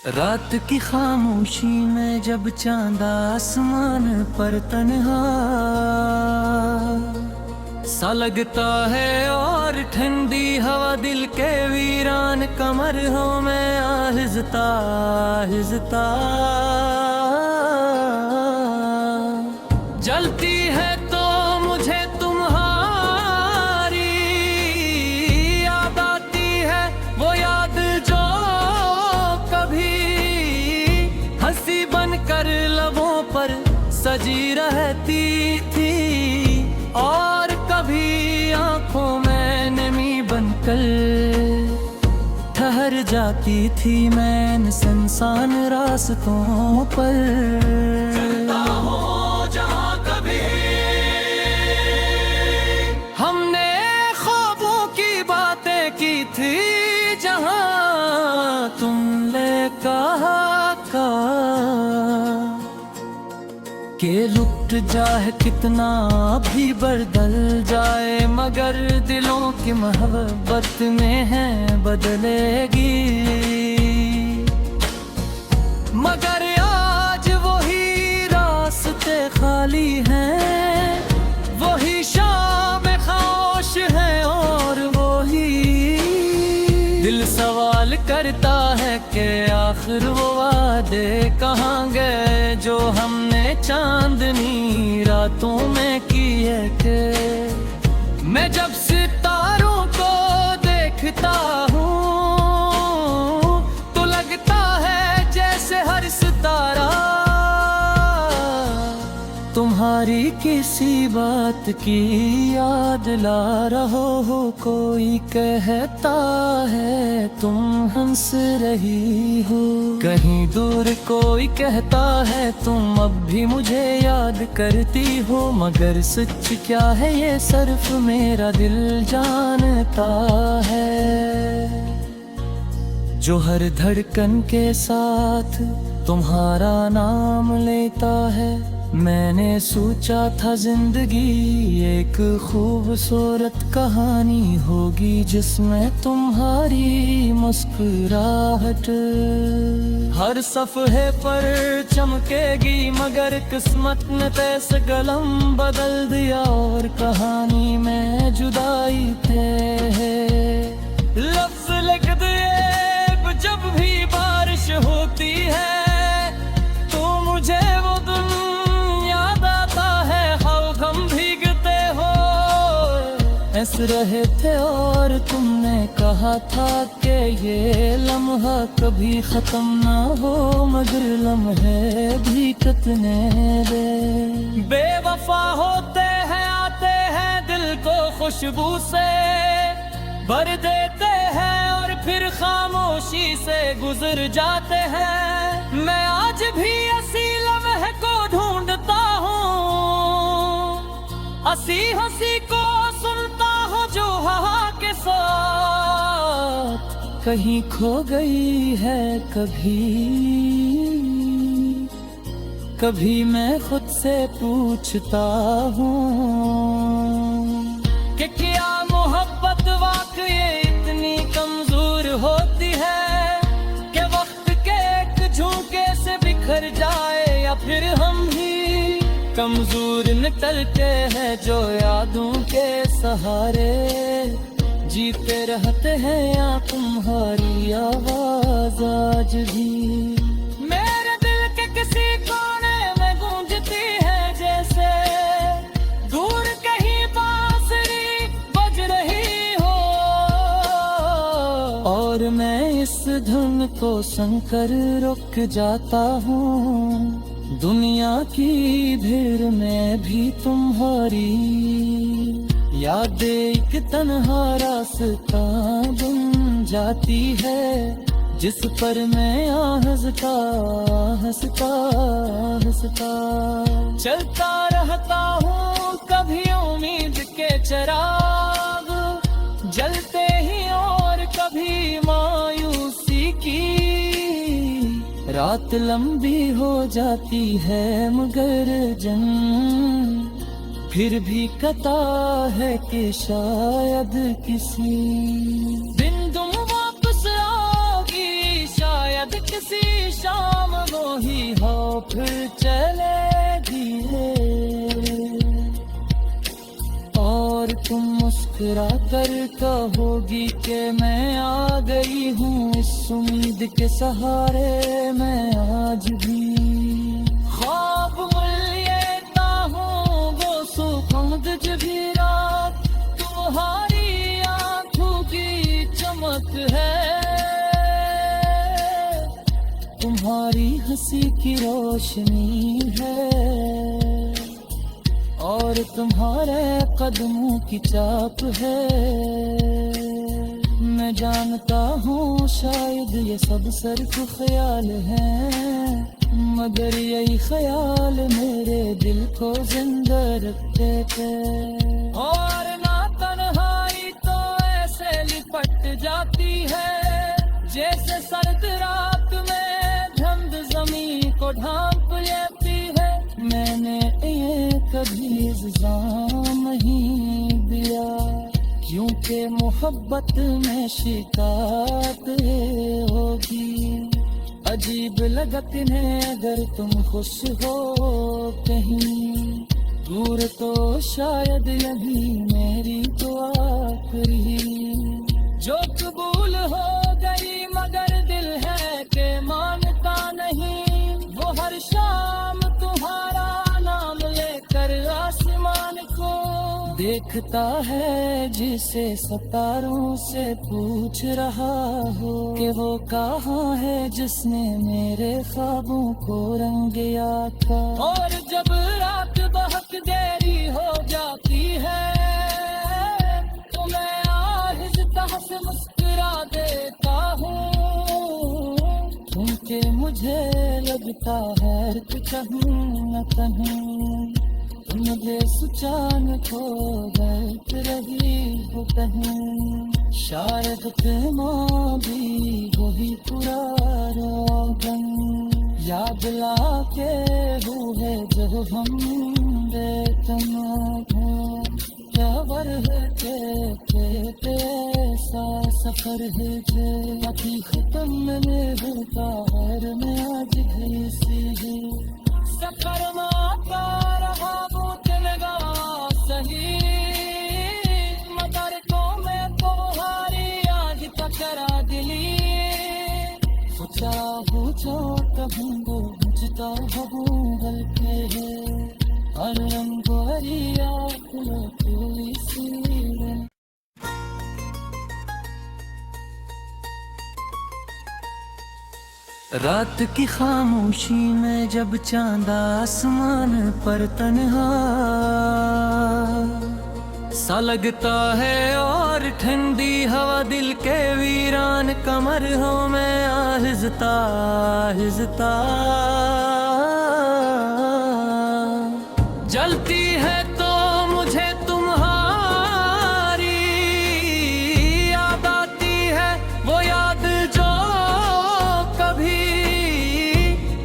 रात की खामोशी में जब चांद आसमान पर तन्हा सा लगता है और ठंडी हवा दिल के वीरान कमर हो में आहिस्ता आहिस्ता जलती है तो मुझे तुम्हारी याद आती है, वो याद जो कभी हंसी बनकर लबों पर सजी रहती थी और कभी आंखों में नमी बनकर ठहर जाती थी। मैं सुनसान रास्तों पर चलता हूँ जहाँ कभी हमने ख्वाबों की बातें की थी, जहाँ तुमने कहा के लुट जाए कितना भी बदल जाए, मगर दिलों की मोहब्बत में है बदलेगी। मगर आज वही रास्ते खाली हैं, वही शाम खामोश है और वही दिल सवाल करता है कि आखिर वो वादे कहाँ गए जो हमने चांदनी रातों में किए थे। मैं जब सितारों को देखता हूँ तो लगता है जैसे हर सितारा तुम्हारी किसी बात की याद ला रहा हो। कोई कहता है तुम हंस रही हो, कहीं दूर कोई कहता है तुम अब भी मुझे याद करती हो। मगर सच क्या है ये सिर्फ मेरा दिल जानता है, जो हर धड़कन के साथ तुम्हारा नाम लेता है। मैंने सोचा था जिंदगी एक खूबसूरत कहानी होगी, जिसमें तुम्हारी मुस्कुराहट हर सफ़े पर चमकेगी। मगर किस्मत ने तैसे कलम बदल दिया और कहानी में जुदाई थे लफ्ज़ लिख दिए। जब भी बारिश होती है तो मुझे वो दिन हंस रहे थे और तुमने कहा था कि ये लम्हा कभी खत्म ना हो, मगर लम्हे भी कितने दे बेवफा होते हैं, आते हैं दिल को खुशबू से भर देते हैं और फिर खामोशी से गुजर जाते हैं। मैं आज भी ऐसी लम्हे को ढूंढता हूँ, हंसी हंसी को सुनता हूँ जो हवा के साथ कहीं खो गई है। कभी मैं खुद से पूछता हूँ कि क्या मोहब्बत वाकई इतनी कमजोर होती है कि वक्त के एक झोंके से बिखर जाए, या फिर हम ही कमजोर निकलते हैं जो यादों के सहारे जीते रहते हैं। या तुम्हारी आवाज आज भी मेरे दिल के किसी कोने में गूंजती है, जैसे दूर कहीं बांसुरी बज रही हो। और मैं इस धुन को सुनकर रुक जाता हूँ, दुनिया की भीड़ में भी तुम्हारी यादें एक तन्हा रास्ता बन जाती है, जिस पर मैं हंसता हंसता हंसता चलता रहता हूँ। कभी उम्मीद के चिराग जलते ही और कभी मायूसी की रात लंबी हो जाती है, मगर जन्म फिर भी कता है कि शायद किसी दिन तुम वापस आओगी, शायद किसी किसी शाम वो ही हो फिर चलेगी और तुम मुस्कुरा कर कहोगी कि मैं आ गई हूँ इस उम्मीद के सहारे मैं आज भी ख्वाब लेता हूँ वो सुखद भी रात तुम्हारी आंखों की चमक है तुम्हारी हंसी की रोशनी है और तुम्हारे कदमों की चाप है मैं जानता हूँ शायद ये सब सिर्फ ख्याल है मगर यही ख्याल मेरे दिल को जिंदा रखते थे और ना तन्हाई तो ऐसे लिपट जाती है जैसे सर्द रात में धुंध ज़मीन को ढांप लेती है मैंने ये कभी इल्ज़ाम नहीं दिया क्योंकि मोहब्बत में शिकायत होगी अजीब लगत है अगर तुम खुश हो कहीं दूर तो शायद यही मेरी दुआ आखिरी जो कबूल हो गई मगर दिल है के मानता नहीं वो हर शाम तुम्हारा नाम लेकर आसमान को देखता है जिसे सितारों से पूछ रहा हो कि वो कहाँ है जिसने मेरे ख्वाबों को रंगिया था और जब रात बहुत देरी हो जाती है तो मैं आहिस्ता से मुस्कुरा देता हूँ क्योंकि मुझे लगता है कि कहीं न कहीं मुझे सुचान को बैठ रही हो कहीं शायद प्रेमा भी वही पुराना गम याद लाके हुए जो हम बेतमा क्या वर है के सा सफर है जे अभी खत्म में होता है मैं आज भी सी सफर माता रहा सही मगर को मैं तुम्हारी आज टकरा दिली सोचा पूछो कहूँगो मुझता भगूंगल के है और रंगोरिया कोई सी रात की खामोशी में जब चांद आसमान पर तन्हा सा लगता है और ठंडी हवा दिल के वीरान कमर हो मैं आहिस्ता आहिस्ता जलती है तो मुझे तुम्हारी याद आती है वो याद जो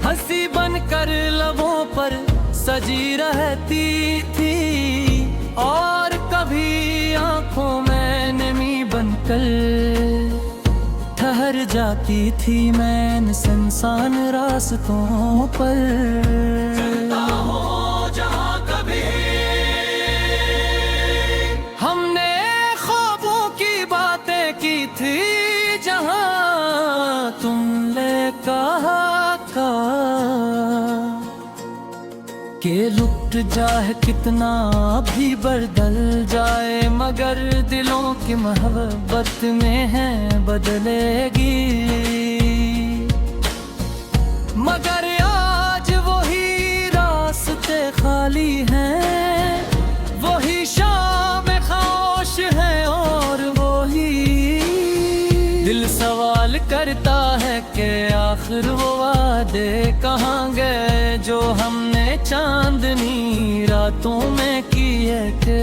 हंसी बनकर लबों पर सजी रहती थी और कभी आंखों में नमी बनकर ठहर जाती थी मैं सुनसान रास्तों पर चलता हूँ जहाँ कभी हमने ख्वाबों की बातें की थी जहाँ तुमने कहा के लुट जाए कितना भी बदल जाए मगर दिलों की मोहब्बत में है बदलेगी मगर आज वही रास्ते खाली हैं वही शाम खामोश है और वही दिल सवाल करता है कि आखिर वो वादे कहाँ गए जो हमने चांदनी रातों में किए थे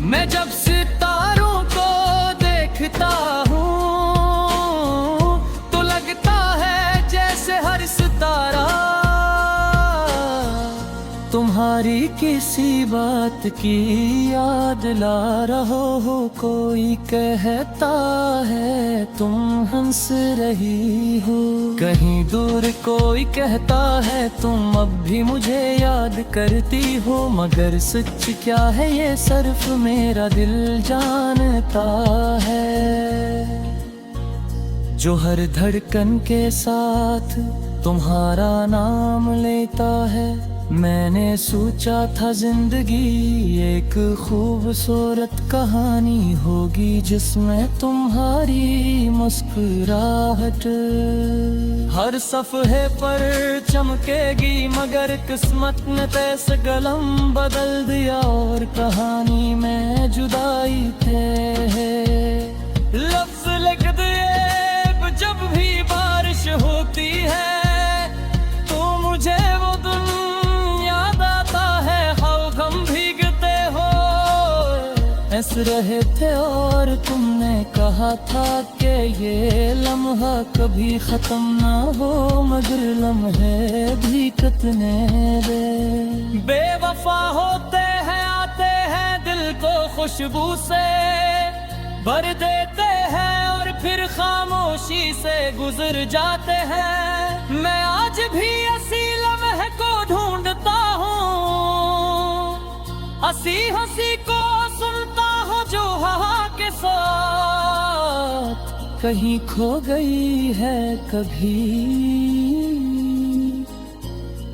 मैं जब सितारों को देखता हूँ तो लगता है जैसे हर सितारा तुम्हारी तुम्हारी किसी बात की याद ला रहा हो, कोई कहता है तुम हंस रही हो, कहीं दूर कोई कहता है तुम अब भी मुझे याद करती हो, मगर सच क्या है ये सिर्फ मेरा दिल जानता है। जो हर धड़कन के साथ तुम्हारा नाम लेता है, मैंने सोचा था जिंदगी एक खूबसूरत कहानी होगी, जिसमें तुम्हारी मुस्कुराहट हर सफ़े पर चमकेगी, मगर किस्मत ने तैसे कलम बदल दिया और कहानी में जुदाई थे लफ्ज लिख दिए। जब भी बारिश होती है तो मुझे वो दिन याद आता है, हाँ गम भीगते हो हंस रहे थे और तुमने कहा था कि ये लम्हा कभी खत्म ना हो, मगर लम्हे भी कितने बेवफा होते हैं, आते हैं दिल को खुशबू से भर देते हैं और फिर खामोशी से गुजर जाते हैं। मैं आज भी ऐसी लम्हे को ढूंढता हूँ, हंसी हंसी को सुनता हूँ जो हवा के साथ कहीं खो गई है।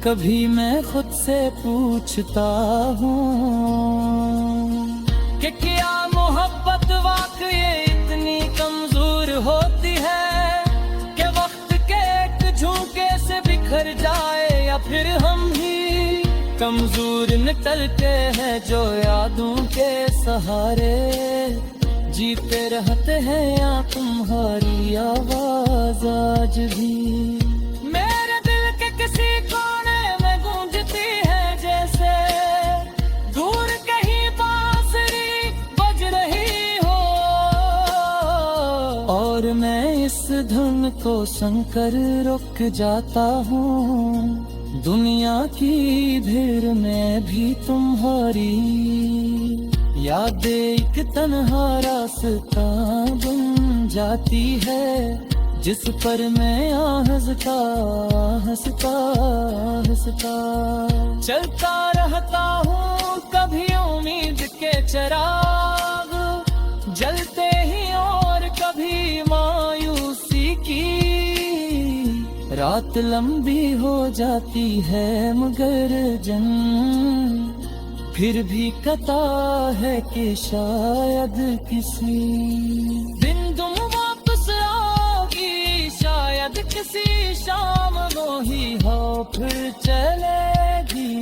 कभी मैं खुद से पूछता हूँ कि क्या मोहब्बत वाकई इतनी कमजोर होती है कि वक्त के एक झोंके से बिखर जाए, या फिर हम ही कमजोर निकलते हैं जो यादों के सहारे जीते रहते हैं, या तुम्हारी आवाज आज भी मेरे दिल के किसी कोने में गूंजती है, जैसे दूर कहीं बांसुरी बज रही हो, और मैं इस धुन को सुनकर रुक जाता हूँ। दुनिया की भीड़ में भी तुम्हारी यादें एक तन्हा रास्ता बन जाती है, जिस पर मैं हंसता चलता रहता हूँ। कभी उम्मीद के चिराग जलते ही और कभी मायूसी की रात लंबी हो जाती है, मगर फिर भी कता है कि शायद किसी दिन तुम वापस आओगी, शायद किसी शाम वो ही हो फिर चलेगी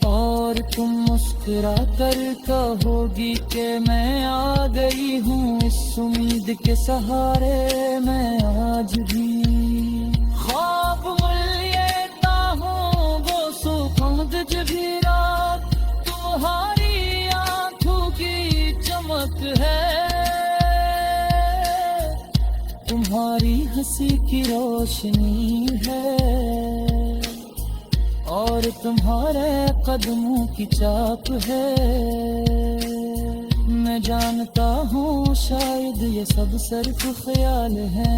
और तुम मुस्कुरा कर कहोगी कि मैं आ गई हूँ इस उम्मीद के सहारे। मैं आज भी ख्वाब लेता हूँ वो सुखद जभी रात तुम्हारी आंखों की चमक है, तुम्हारी हंसी की रोशनी है और तुम्हारे कदमों की चाप है। मैं जानता हूँ शायद ये सब सिर्फ ख्याल है,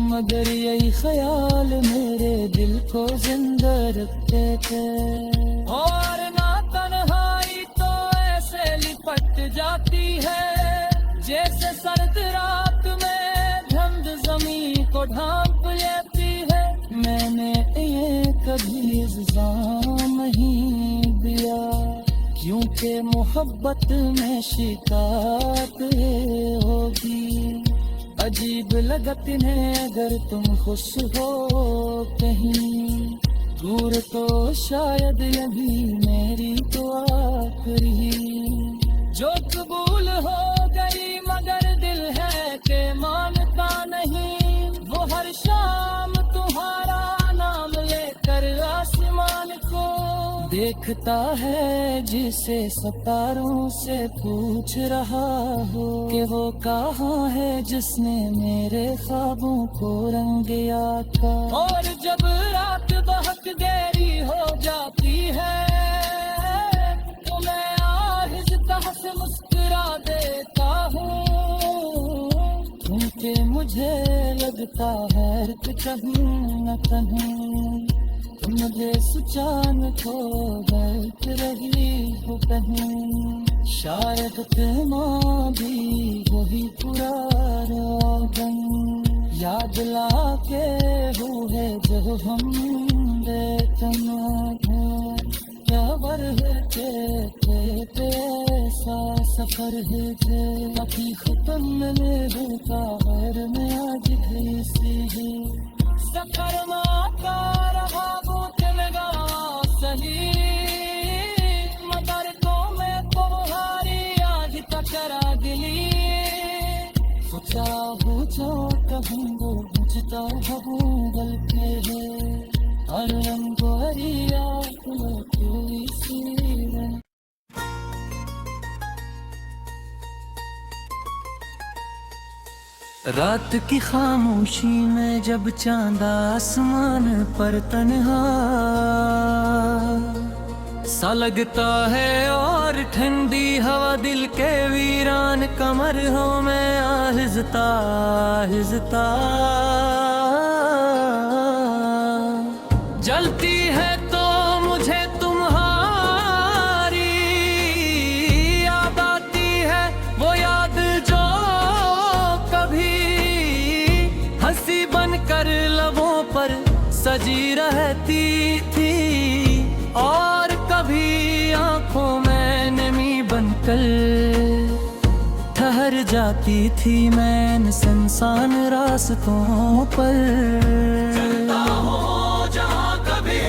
मगर यही ख्याल मेरे दिल को जिंदा रखते थे। और ना तन्हाई तो ऐसे लिपट जाती है जैसे सर्द रात में ठंड जमीन को ढांप लेती है। मैंने ये कभी इल्जाम नहीं दिया क्योंकि मोहब्बत में शिकायत होगी। अजीब लगत है अगर तुम खुश हो कहीं दूर तो शायद यही मेरी तो आखिरी जो कबूल हो गई, मगर दिल है के मानता नहीं। वो हर शाम तुम्हारा नाम लेकर आसमान को देखता है जिसे सितारों से पूछ रहा हो कि वो कहाँ है जिसने मेरे ख्वाबों को रंग दिया था। और जब रात बहुत गहरी हो जाती है तो मैं आहिस्ता से मुस्कुरा देता हूँ, क्योंकि मुझे लगता है कि कहीं न कहीं मुझे सुचान को बैठ रही हो कहीं। शायद तुम भी वही पुराना गम याद लाके हुए जो हम क्या बरह के ऐसा सफर है जे अभी खत्म में होता है। मैं आज भी सी सफर माता रहा सही, मगर तो मैं तुम्हारी आज टकरा दिली। सोचा हो जो कहीं वो बुझता हूँ गल के है और रंगोरिया कोई सी। रात की खामोशी में जब चांद आसमान पर तन्हा सा लगता है और ठंडी हवा दिल के वीरान कमर हो मैं आहिस्ता आहिस्ता जलती है तो मुझे तुम्हारी याद आती है, वो याद जो कभी हंसी बनकर लबों पर सजी रहती थी और कभी आंखों में नमी बनकर ठहर जाती थी। मैं सुनसान रास्तों पर चलता हूँ जहाँ कभी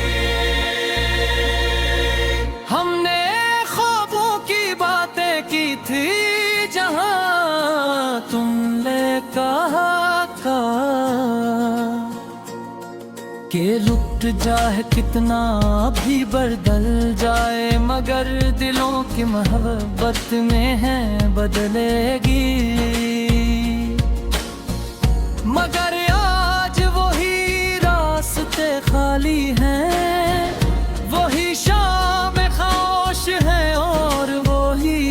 हमने ख्वाबों की बातें की थी, जहाँ तुमने कहा था कि लुट जाए कितना भी बदल जाए मगर दिलों की मोहब्बत में है बदलेगी। मगर आज वही रास्ते खाली हैं, वही शाम खामोश है और वही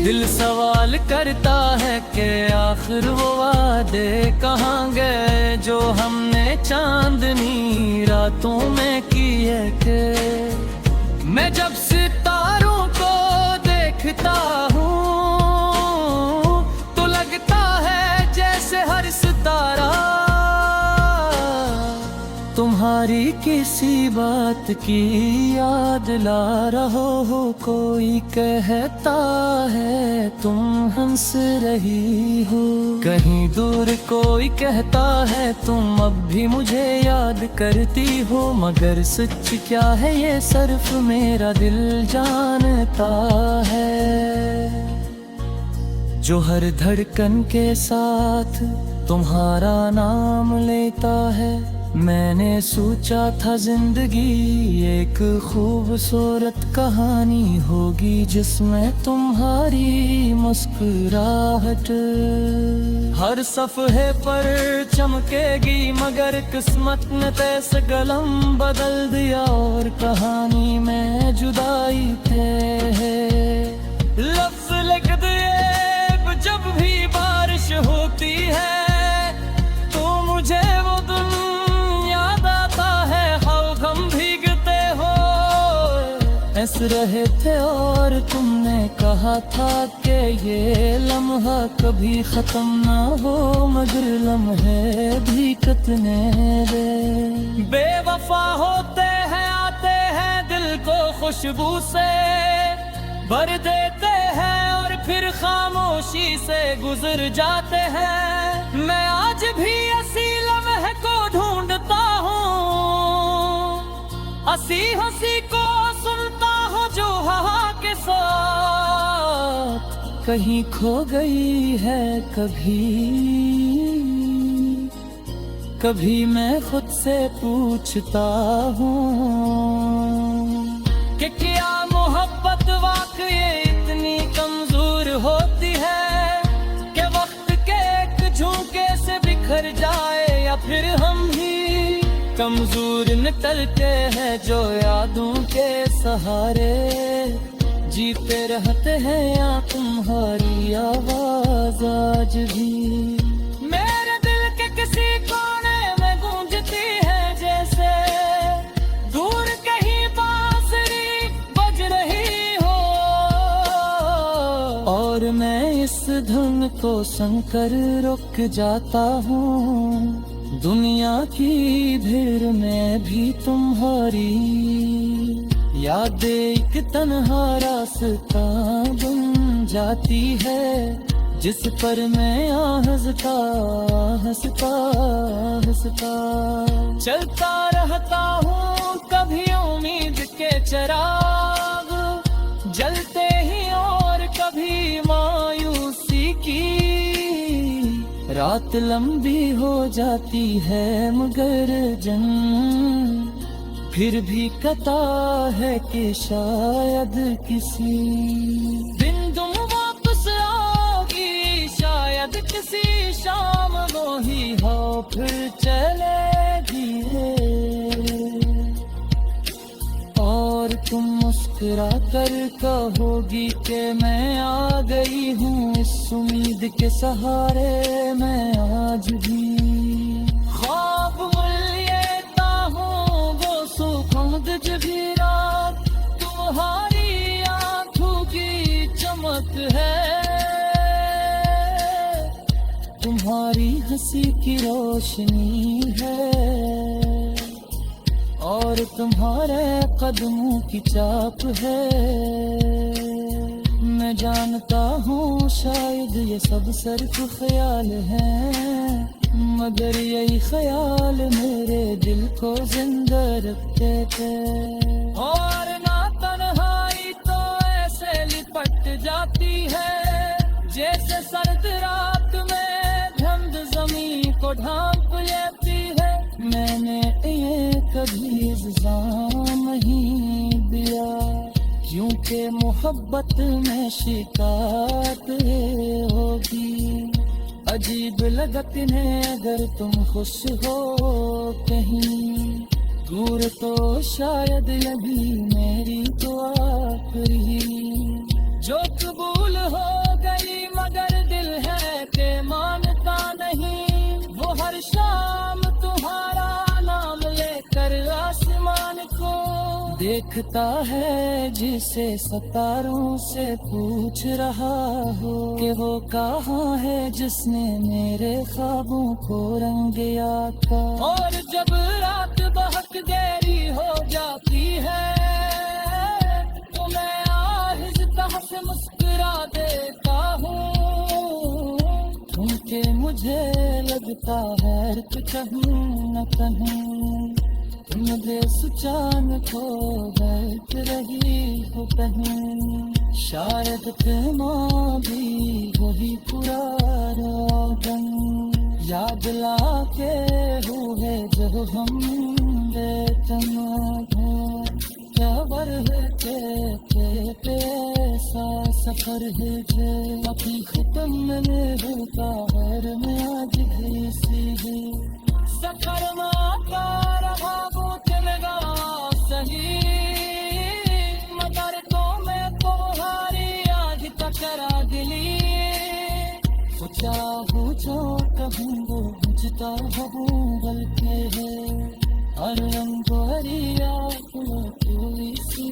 दिल सवाल करता है कि आखिर वो वादे कहाँ गए जो हमने चांदनी रातों में किए थे। मैं जब सितारों को देखता हूँ तो लगता है जैसे हर सितारा तुम्हारी किसी बात की याद ला रहा हो। कोई कहता है तुम हंस रही हो, कहीं दूर कोई कहता है तुम अब भी मुझे याद करती हो। मगर सच क्या है ये सिर्फ मेरा दिल जानता है, जो हर धड़कन के साथ तुम्हारा नाम लेता है। मैंने सोचा था जिंदगी एक खूबसूरत कहानी होगी जिसमें तुम्हारी मुस्कुराहट हर सफ़े पर चमकेगी, मगर किस्मत ने तैसे कलम बदल दिया और कहानी में जुदाई थे लफ्ज लिख दिए। जब भी बारिश होती है तो मुझे वो दिन हंस रहे थे और तुमने कहा था कि ये लम्हा कभी खत्म ना हो, मगर लम्हे भी कितने रे बेवफा होते हैं, आते हैं दिल को खुशबू से भर देते हैं और फिर खामोशी से गुजर जाते हैं। मैं आज भी ऐसी लम्हे को ढूंढता हूँ, हंसी हंसी को सुनता हूँ जो हवा के साथ कहीं खो गई है। कभी मैं खुद से पूछता हूँ चलते हैं जो यादों के सहारे, जीते रहते हैं या तुम्हारी आवाज आज भी मेरे दिल के किसी कोने में गूंजती है, जैसे दूर कहीं बांसुरी बज रही हो। और मैं इस धुन को सुनकर रुक जाता हूँ, दुनिया की भीड़ में भी तुम्हारी यादें एक तन्हा रास्ता बन जाती है, जिस पर मैं हंसता हंसता हंसता चलता रहता हूँ। कभी उम्मीद के चिराग जलते ही और कभी मायूसी की रात लंबी हो जाती है, मगर जन्म फिर भी कता है कि शायद किसी दिन तुम वापस आओगी, शायद किसी शाम वो ही हो फिर चलेगी और तुम मुस्कुरा कर कहोगी कि मैं आ गई हूँ इस उम्मीद के सहारे। मैं आज भी ख्वाब लेता हूँ वो सुखद भी रात, तुम्हारी आंखों की चमक है, तुम्हारी हंसी की रोशनी है और तुम्हारे कदमों की चाप है। मैं जानता हूँ शायद ये सब सिर्फ ख्याल है, मगर यही ख्याल मेरे दिल को जिंदा रखते थे। और ना तन्हाई तो ऐसे लिपट जाती है, जैसे सर्द रात में धुंध जमीन को ढांप लेती है। मैंने ये कभी इल्जाम नहीं दिया, क्योंकि मोहब्बत में शिकायत होगी। अजीब लगत है अगर तुम खुश हो कहीं दूर, तो शायद यही मेरी तो आखिरी जो कबूल हो गई, मगर दिल है कि मानता नहीं। वो हर शाम तुम्हारा नाम लेकर आसमान को देखता है, जिसे सितारों से पूछ रहा हो कि वो कहाँ है जिसने मेरे ख्वाबों को रंग आता। और जब रात बहुत गहरी हो जाती है तो मैं आहिस्ता से मुस्कुरा देता हूँ, क्योंकि मुझे लगता है कि कहीं न कहीं तुम बेसुचान को बैठ रही हो कहीं। शायद प्रेमा भी वही पुराना गम याद लाके हुए जो हम बेतनाम क्या बरहे के पैसा सफर है जे अभी खत्म में होता है। मैं आज भी सी सफर माता रहा वो चलेगा सही, मगर तो मैं तुम्हारी आज टकरा दिली। सोचा हो जो कहूँ वो बुझता हूँ बल्कि है हर रंग हरिया कोई सी।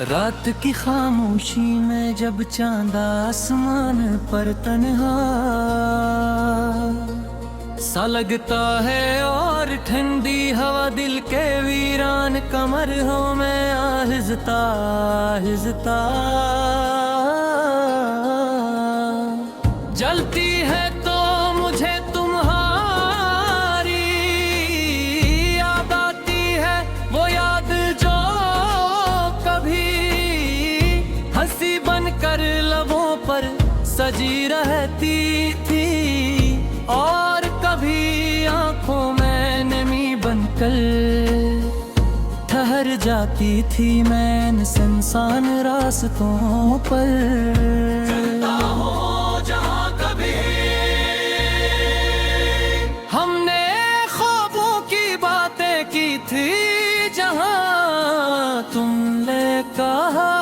रात की खामोशी में जब चांद आसमान पर तन्हा सा लगता है और ठंडी हवा दिल के वीरान कमर हो में आहिस्ता आहिस्ता जलती है तो मुझे तुम्हारी याद आती है, वो याद जो हंसी बनकर लबों पर सजी रहती थी और कभी आंखों में नमी बनकर ठहर जाती थी। मैं सुनसान रास्तों पर चलता हूँ जहाँ कभी थी जहां तुमने कहा